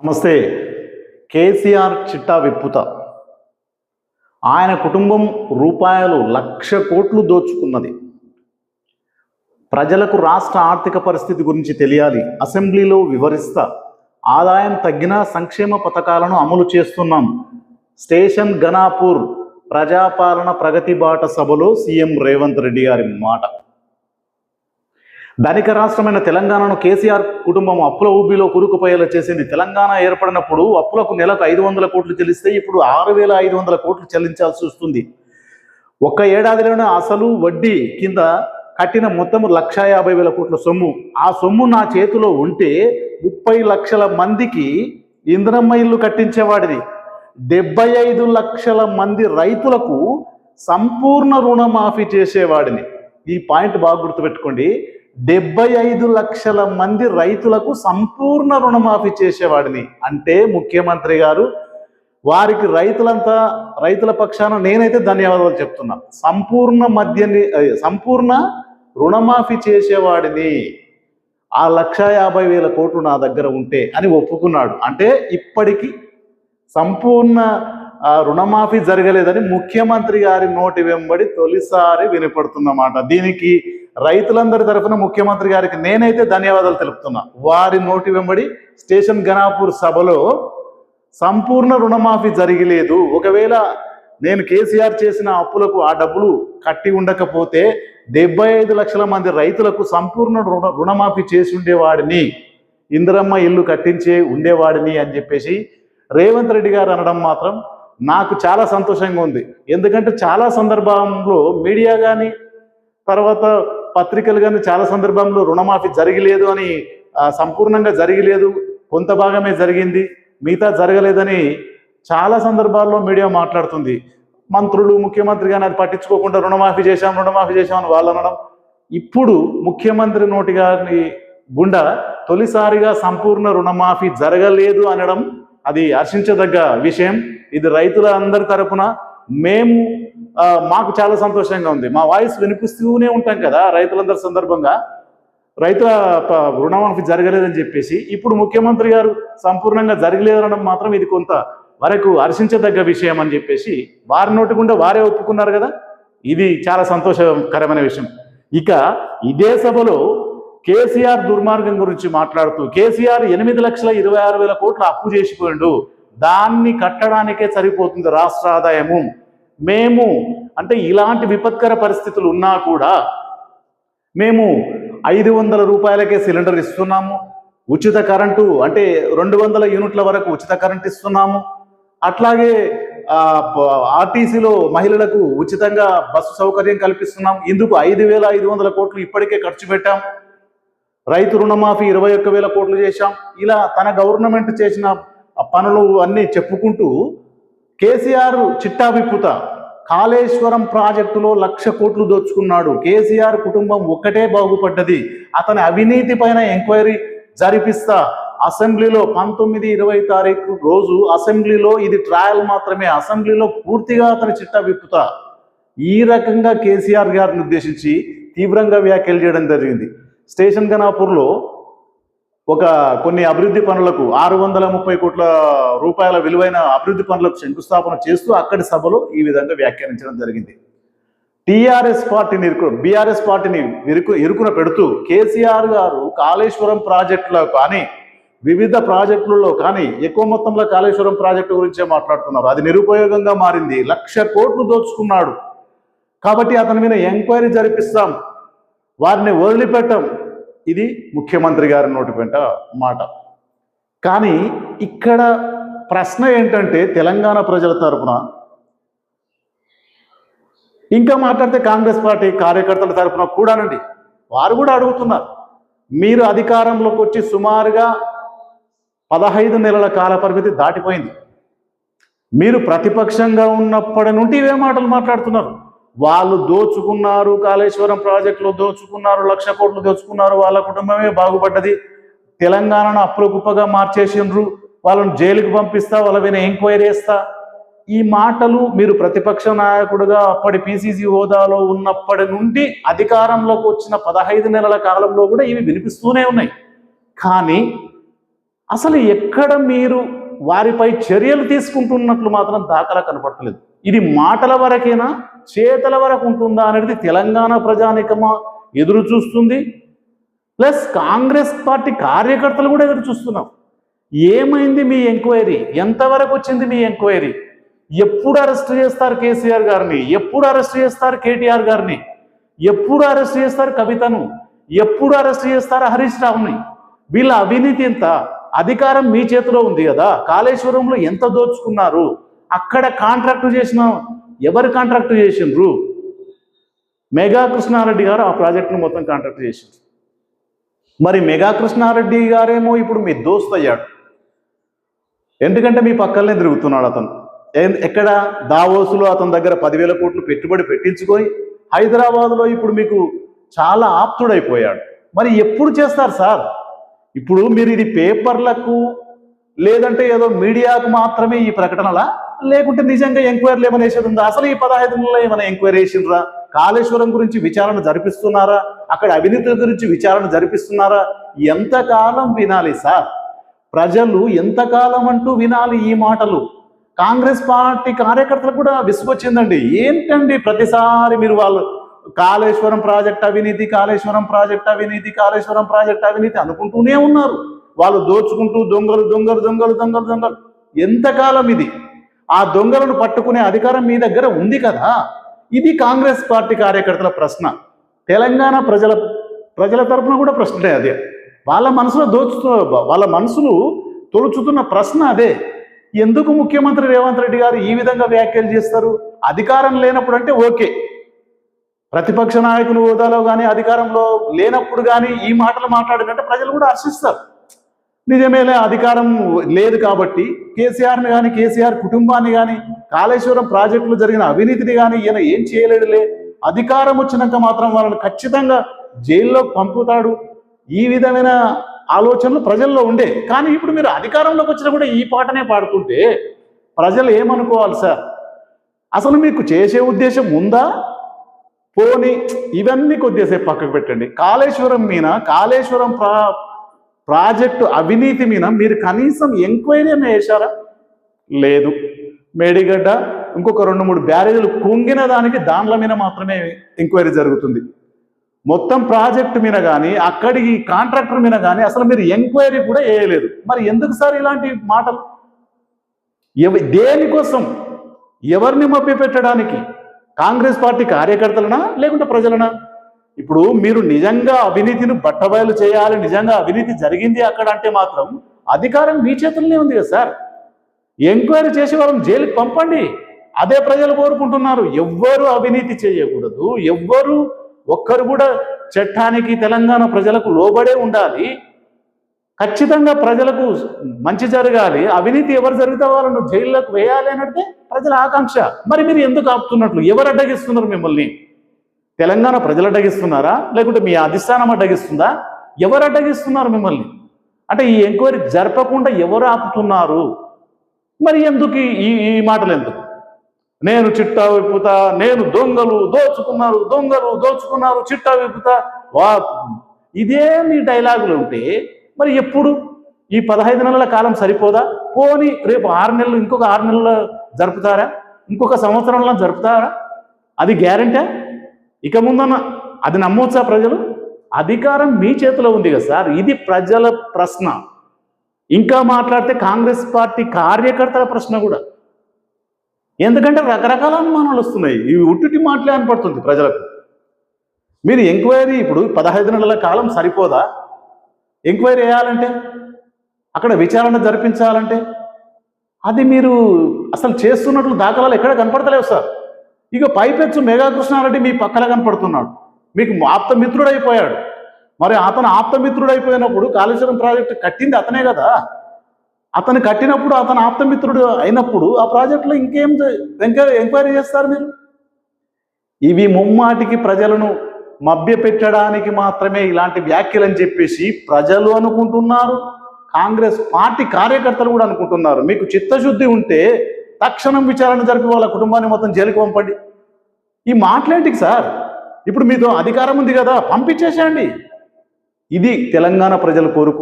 నమస్తే. కేసీఆర్ చిట్టా విప్పుత. ఆయన కుటుంబం రూపాయలు 1,00,000 కోట్లు దోచుకున్నది. ప్రజలకు రాష్ట్ర ఆర్థిక పరిస్థితి గురించి తెలియాలి. అసెంబ్లీలో వివరిస్తా. ఆదాయం తగ్గిన సంక్షేమ పథకాలను అమలు చేస్తున్నాం. స్టేషన్ గణాపూర్ ప్రజాపాలన ప్రగతి బాట సభలో సీఎం రేవంత్ రెడ్డి గారి మాట. ధనిక రాష్ట్రమైన తెలంగాణను కేసీఆర్ కుటుంబం అప్పుల ఊబిలో కూరుకుపోయేలా చేసింది. తెలంగాణ ఏర్పడినప్పుడు అప్పులకు నెలకు 500 కోట్లు చెల్లిస్తే ఇప్పుడు 6,500 కోట్లు చెల్లించాల్సి వస్తుంది. ఒక్క ఏడాదిలోనే అసలు వడ్డీ కింద కట్టిన మొత్తం 1,50,000 కోట్ల సొమ్ము. ఆ సొమ్ము నా చేతిలో ఉంటే 30 లక్షల మందికి ఇందిరమ్మ ఇల్లు కట్టించేవాడిని. 75 లక్షల మంది రైతులకు సంపూర్ణ రుణమాఫీ చేసేవాడిని. ఈ పాయింట్ బాగా గుర్తుపెట్టుకోండి. 75 లక్షల మంది రైతులకు సంపూర్ణ రుణమాఫీ చేసేవాడిని. అంటే ముఖ్యమంత్రి గారు వారికి రైతుల పక్షాన నేనైతే ధన్యవాదాలు చెప్తున్నా. సంపూర్ణ రుణమాఫీ చేసేవాడిని. ఆ 1,50,000 కోట్లు నా దగ్గర ఉంటే అని ఒప్పుకున్నాడు. అంటే ఇప్పటికీ సంపూర్ణ రుణమాఫీ జరగలేదని ముఖ్యమంత్రి గారి నోటి వెంబడి తొలిసారి వినపడుతున్నమాట. దీనికి రైతులందరి తరఫున ముఖ్యమంత్రి గారికి నేనైతే ధన్యవాదాలు తెలుపుతున్నా. వారి నోటి వెంబడి స్టేషన్ గణాపూర్ సభలో సంపూర్ణ రుణమాఫీ జరగలేదు. ఒకవేళ నేను కేసీఆర్ చేసిన అప్పులకు ఆ డబ్బులు కట్టి ఉండకపోతే 75 లక్షల మంది రైతులకు సంపూర్ణ రుణమాఫీ చేసి ఉండేవాడిని, ఇందిరమ్మ ఇల్లు కట్టించే ఉండేవాడిని అని చెప్పేసి రేవంత్ రెడ్డి గారు అనడం మాత్రం నాకు చాలా సంతోషంగా ఉంది. ఎందుకంటే చాలా సందర్భంలో మీడియా కానీ తర్వాత పత్రికలు కానీ చాలా సందర్భంలో రుణమాఫీ జరగలేదు అని, సంపూర్ణంగా జరగలేదు, కొంత భాగమే జరిగింది, మిగతా జరగలేదని చాలా సందర్భాల్లో మీడియా మాట్లాడుతుంది. మంత్రులు ముఖ్యమంత్రి కానీ అది పట్టించుకోకుండా రుణమాఫీ చేశామని వాళ్ళు అనడం. ఇప్పుడు ముఖ్యమంత్రి నోటి గారి గుండా తొలిసారిగా సంపూర్ణ రుణమాఫీ జరగలేదు అనడం అది హర్షించదగ్గ విషయం. ఇది రైతుల అందరి తరపున మాకు చాలా సంతోషంగా ఉంది. మా వాయిస్ వినిపిస్తూనే ఉంటాం కదా రైతులందరి సందర్భంగా. రైతుల రుణమాఫీ జరగలేదని చెప్పేసి ఇప్పుడు ముఖ్యమంత్రి గారు సంపూర్ణంగా జరగలేదనడం మాత్రం ఇది కొంత వరకు హర్షించదగ్గ విషయం అని చెప్పేసి వారి నోటి గుండా వారే ఒప్పుకున్నారు కదా. ఇది చాలా సంతోషకరమైన విషయం. ఇక ఇదే సభలో కేసీఆర్ దుర్మార్గం గురించి మాట్లాడుతూ కేసీఆర్ 8,26,000 కోట్ల అప్పు చేసిపోయిండు, దాన్ని కట్టడానికే సరిపోతుంది రాష్ట్ర ఆదాయము. మేము అంటే ఇలాంటి విపత్కర పరిస్థితులు ఉన్నా కూడా మేము 500 రూపాయలకే సిలిండర్ ఇస్తున్నాము, ఉచిత కరెంటు అంటే 200 యూనిట్ల వరకు ఉచిత కరెంటు ఇస్తున్నాము, అట్లాగే ఆర్టీసీలో మహిళలకు ఉచితంగా బస్సు సౌకర్యం కల్పిస్తున్నాం. ఇందుకు 5,500 కోట్లు ఇప్పటికే ఖర్చు పెట్టాం. రైతు రుణమాఫీ 21,000 కోట్లు చేశాం. ఇలా తన గవర్నమెంట్ చేసిన పనులు అన్నీ చెప్పుకుంటూ కేసీఆర్ చిట్టా విప్పుత. కాళేశ్వరం ప్రాజెక్టులో 1,00,000 కోట్లు దోచుకున్నాడు. కేసీఆర్ కుటుంబం ఒక్కటే బాగుపడ్డది. అతని అవినీతి పైన ఎంక్వైరీ జరిపిస్తా. అసెంబ్లీలో 19-20 తారీఖు రోజు అసెంబ్లీలో ఇది ట్రయల్ మాత్రమే. అసెంబ్లీలో పూర్తిగా అతని చిట్టా విప్పుతా. ఈ రకంగా కేసీఆర్ గారిని ఉద్దేశించి తీవ్రంగా వ్యాఖ్యలు చేయడం జరిగింది. స్టేషన్ గణాపూర్లో కొన్ని అభివృద్ధి పనులకు 630 కోట్ల రూపాయల విలువైన అభివృద్ధి పనులకు శంకుస్థాపన చేస్తూ అక్కడి సభలో ఈ విధంగా వ్యాఖ్యానించడం జరిగింది. బీఆర్ఎస్ పార్టీని ఇరుకున పెడుతూ కేసీఆర్ గారు కాళేశ్వరం ప్రాజెక్టులో కానీ వివిధ ప్రాజెక్టులలో కానీ ఎక్కువ మొత్తంలో కాళేశ్వరం ప్రాజెక్టు గురించే మాట్లాడుతున్నారు. అది నిరుపయోగంగా మారింది. 1,00,000 కోట్లు దోచుకున్నాడు కాబట్టి అతని మీద ఎంక్వైరీ జరిపిస్తాం, వారిని వదిలిపెట్టాం. ఇది ముఖ్యమంత్రి గారి నోటి వెంట మాట. కానీ ఇక్కడ ప్రశ్న ఏంటంటే తెలంగాణ ప్రజల తరపున ఇంకా మాట్లాడితే కాంగ్రెస్ పార్టీ కార్యకర్తల తరపున కూడానండి, వారు కూడా అడుగుతున్నారు. మీరు అధికారంలోకి వచ్చి సుమారుగా 15 నెలల కాల పరిమితి దాటిపోయింది. మీరు ప్రతిపక్షంగా ఉన్నప్పటి నుండి ఇవే మాటలు మాట్లాడుతున్నారు. వాళ్ళు దోచుకున్నారు, కాళేశ్వరం ప్రాజెక్టులో దోచుకున్నారు, 1,00,000 కోట్లు దోచుకున్నారు, వాళ్ళ కుటుంబమే బాగుపడ్డది, తెలంగాణను అప్పుల కుప్పగా మార్చేసిండ్రు, వాళ్ళని జైలుకి పంపిస్తా, వాళ్ళ మీద ఎంక్వైరీ చేస్తా. ఈ మాటలు మీరు ప్రతిపక్ష నాయకుడుగా అప్పటి పిసిసి హోదాలో ఉన్నప్పటి నుండి అధికారంలోకి వచ్చిన 15 నెలల కాలంలో కూడా ఇవి వినిపిస్తూనే ఉన్నాయి. కానీ అసలు ఎక్కడ మీరు వారిపై చర్యలు తీసుకుంటున్నట్లు మాత్రం దాఖలా కనపడతలేదు. ఇది మాటల వరకేనా, చేతల వరకు ఉంటుందా అనేది తెలంగాణ ప్రజానికమా ఎదురు చూస్తుంది, ప్లస్ కాంగ్రెస్ పార్టీ కార్యకర్తలు కూడా ఎదురు చూస్తున్నారు. ఏమైంది మీ ఎంక్వైరీ? ఎంతవరకు వచ్చింది మీ ఎంక్వైరీ? ఎప్పుడు అరెస్ట్ చేస్తారు కేసీఆర్ గారిని? ఎప్పుడు అరెస్ట్ చేస్తారు కేటీఆర్ గారిని? ఎప్పుడు అరెస్ట్ చేస్తారు కవితను? ఎప్పుడు అరెస్ట్ చేస్తారు హరీష్ రావుని? వీళ్ళ అవినీతి ఎంత? అధికారం మీ చేతిలో ఉంది కదా. కాళేశ్వరంలో ఎంత దోచుకున్నారు? అక్కడ కాంట్రాక్టు చేసిన ఎవరు కాంట్రాక్టు చేసిండ్రు? మెగా కృష్ణారెడ్డి గారు ఆ ప్రాజెక్టును మొత్తం కాంట్రాక్ట్ చేసిండ్రు. మరి మెగా కృష్ణారెడ్డి గారేమో ఇప్పుడు మీ దోస్త్ అయ్యాడు. ఎందుకంటే మీ పక్కనే తిరుగుతున్నాడు అతను. ఎక్కడ? దావోసులో అతని దగ్గర 10,000 కోట్లు పెట్టుబడి పెట్టించుకొని హైదరాబాద్లో ఇప్పుడు మీకు చాలా ఆప్తుడైపోయాడు. మరి ఎప్పుడు చేస్తారు సార్? ఇప్పుడు మీరు ఇది పేపర్లకు లేదంటే ఏదో మీడియాకు మాత్రమే ఈ ప్రకటనలా, లేకుంటే నిజంగా ఎంక్వైరీలు ఏమైనా వేసేది ఉందా? అసలు ఈ 15 నెలల్లో ఏమైనా ఎంక్వైరీ వేసిండ్రా? కాళేశ్వరం గురించి విచారణ జరిపిస్తున్నారా? అక్కడ అవినీతి గురించి విచారణ జరిపిస్తున్నారా? ఎంతకాలం వినాలి సార్? ప్రజలు ఎంతకాలం అంటూ వినాలి ఈ మాటలు? కాంగ్రెస్ పార్టీ కార్యకర్తలకు కూడా విసుగొచ్చిందండి. ఏంటండి ప్రతిసారి మీరు వాళ్ళు కాళేశ్వరం ప్రాజెక్ట్ అవినీతి, కాళేశ్వరం ప్రాజెక్ట్ అవినీతి, కాళేశ్వరం ప్రాజెక్ట్ అవినీతి అనుకుంటూనే ఉన్నారు. వాళ్ళు దోచుకుంటూ దొంగలు దొంగలు దొంగలు దొంగలు దొంగలు. ఎంతకాలం ఇది? ఆ దొంగలను పట్టుకునే అధికారం మీ దగ్గర ఉంది కదా. ఇది కాంగ్రెస్ పార్టీ కార్యకర్తల ప్రశ్న. తెలంగాణ ప్రజల తరఫున కూడా ప్రశ్నే అదే. వాళ్ళ మనసులో వాళ్ళ మనసులు తొలుచుతున్న ప్రశ్న అదే. ఎందుకు ముఖ్యమంత్రి రేవంత్ రెడ్డి గారు ఈ విధంగా వ్యాఖ్యలు చేస్తారు? అధికారం లేనప్పుడు అంటే ఓకే, ప్రతిపక్ష నాయకులు హోదాలో కానీ అధికారంలో లేనప్పుడు కానీ ఈ మాటలు మాట్లాడినట్టే ప్రజలు కూడా హర్షిస్తారు. నిజమేలే, అధికారం లేదు కాబట్టి కేసీఆర్ని కానీ కేసీఆర్ కుటుంబాన్ని కానీ కాళేశ్వరం ప్రాజెక్టులో జరిగిన అవినీతిని కానీ ఈయన ఏం చేయలేడులే, అధికారం వచ్చినాక మాత్రం వాళ్ళని ఖచ్చితంగా జైల్లో పంపుతాడు, ఈ విధమైన ఆలోచనలు ప్రజల్లో ఉండే. కానీ ఇప్పుడు మీరు అధికారంలోకి వచ్చినా కూడా ఈ పాటనే పాడుతుంటే ప్రజలు ఏమనుకోవాలి సార్? అసలు మీకు చేసే ఉద్దేశం ఉందా? పోనీ ఇవన్నీ కొద్దిసేపు పక్కకు పెట్టండి. కాళేశ్వరం మీద, కాళేశ్వరం ప్రాజెక్టు అవినీతి మీద మీరు కనీసం ఎంక్వైరీ అన్న వేశారా? లేదు. మేడిగడ్డ ఇంకొక 2-3 బ్యారేజీలు కుంగిన దానికి దాంట్ల మీద మాత్రమే ఎంక్వైరీ జరుగుతుంది. మొత్తం ప్రాజెక్టు మీద కానీ అక్కడి కాంట్రాక్టర్ మీద కానీ అసలు మీరు ఎంక్వైరీ కూడా వేయలేదు. మరి ఎందుకు సార్ ఇలాంటి మాటలు? దేనికోసం? ఎవరిని మభ్యపెట్టడానికి? కాంగ్రెస్ పార్టీ కార్యకర్తలనా లేకుంటే ప్రజలనా? ఇప్పుడు మీరు నిజంగా అవినీతిని బట్టబయలు చేయాలి, నిజంగా అవినీతి జరిగింది అక్కడ అంటే మాత్రం అధికారం మీ చేతుల్లోనే ఉంది కదా సార్. ఎంక్వైరీ చేసి వాళ్ళని జైలుకి పంపండి. అదే ప్రజలు కోరుకుంటున్నారు. ఎవ్వరు అవినీతి చేయకూడదు, ఎవ్వరు ఒక్కరు కూడా చట్టానికి తెలంగాణ ప్రజలకు లోబడే ఉండాలి, ఖచ్చితంగా ప్రజలకు మంచి జరగాలి, అవినీతి ఎవరు జరిగితే వాళ్ళను జైల్లోకి వేయాలి అన్నట్టే ప్రజల ఆకాంక్ష. మరి మీరు ఎందుకు ఆపుతున్నట్లు? ఎవరు అడ్డగిస్తున్నారు మిమ్మల్ని? తెలంగాణ ప్రజలు అడ్డగిస్తున్నారా లేకుంటే మీ అధిష్టానం అడ్డగిస్తుందా? ఎవరు అడ్డగిస్తున్నారు మిమ్మల్ని? అంటే ఈ ఎంక్వైరీ జరపకుండా ఎవరు ఆపుతున్నారు? మరి ఎందుకు ఈ మాటలు ఎందుకు? నేను చిట్టా విప్పుతా, నేను దొంగలు దోచుకున్నారు చిట్టా విప్పుతా, ఇదే మీ డైలాగులు ఉంటే మరి ఎప్పుడు ఈ 15 నెలల కాలం సరిపోదా? పోనీ రేపు 6 నెలలు, ఇంకొక 6 నెలలు జరుపుతారా? ఇంకొక సంవత్సరంలో జరుపుతారా? అది గ్యారెంటీ? ఇక ముందన్న అది నమ్మొచ్చా ప్రజలు? అధికారం మీ చేతిలో ఉంది కదా సార్. ఇది ప్రజల ప్రశ్న. ఇంకా మాట్లాడితే కాంగ్రెస్ పార్టీ కార్యకర్తల ప్రశ్న కూడా. ఎందుకంటే రకరకాల అనుమానాలు వస్తున్నాయి. ఇవి ఉట్టుటి మాటలే అనిపడుతుంది ప్రజలకు. మీరు ఎంక్వైరీ ఇప్పుడు 15 నెలల కాలం సరిపోదా? ఎంక్వైరీ వేయాలంటే, అక్కడ విచారణ జరిపించాలంటే అది మీరు అసలు చేస్తున్నట్లు దాఖలాలు ఎక్కడ కనపడతలేవు సార్. ఇక పైపెచ్చు మెగా కృష్ణారెడ్డి మీ పక్కన కనపడుతున్నాడు, మీకు ఆప్తమిత్రుడైపోయాడు. మరి అతను ఆప్తమిత్రుడైపోయినప్పుడు కాళేశ్వరం ప్రాజెక్టు కట్టింది అతనే కదా. అతను కట్టినప్పుడు అతను ఆప్తమిత్రుడు అయినప్పుడు ఆ ప్రాజెక్టులో ఇంకేం ఎంక్వైరీ చేస్తారు మీరు? ఇవి ముమ్మాటికి ప్రజలను మభ్యపెట్టడానికి మాత్రమే ఇలాంటి వ్యాఖ్యలు అని చెప్పేసి ప్రజలు అనుకుంటున్నారు, కాంగ్రెస్ పార్టీ కార్యకర్తలు కూడా అనుకుంటున్నారు. మీకు చిత్తశుద్ధి ఉంటే తక్షణం విచారణ జరిపి వాళ్ళ కుటుంబాన్ని మొత్తం జైలుకి పంపండి. ఈ మాటలేంటికి సార్? ఇప్పుడు మీతో అధికారం ఉంది కదా, పంపించేసేయండి. ఇది తెలంగాణ ప్రజలు కోరుకుంటున్నారు.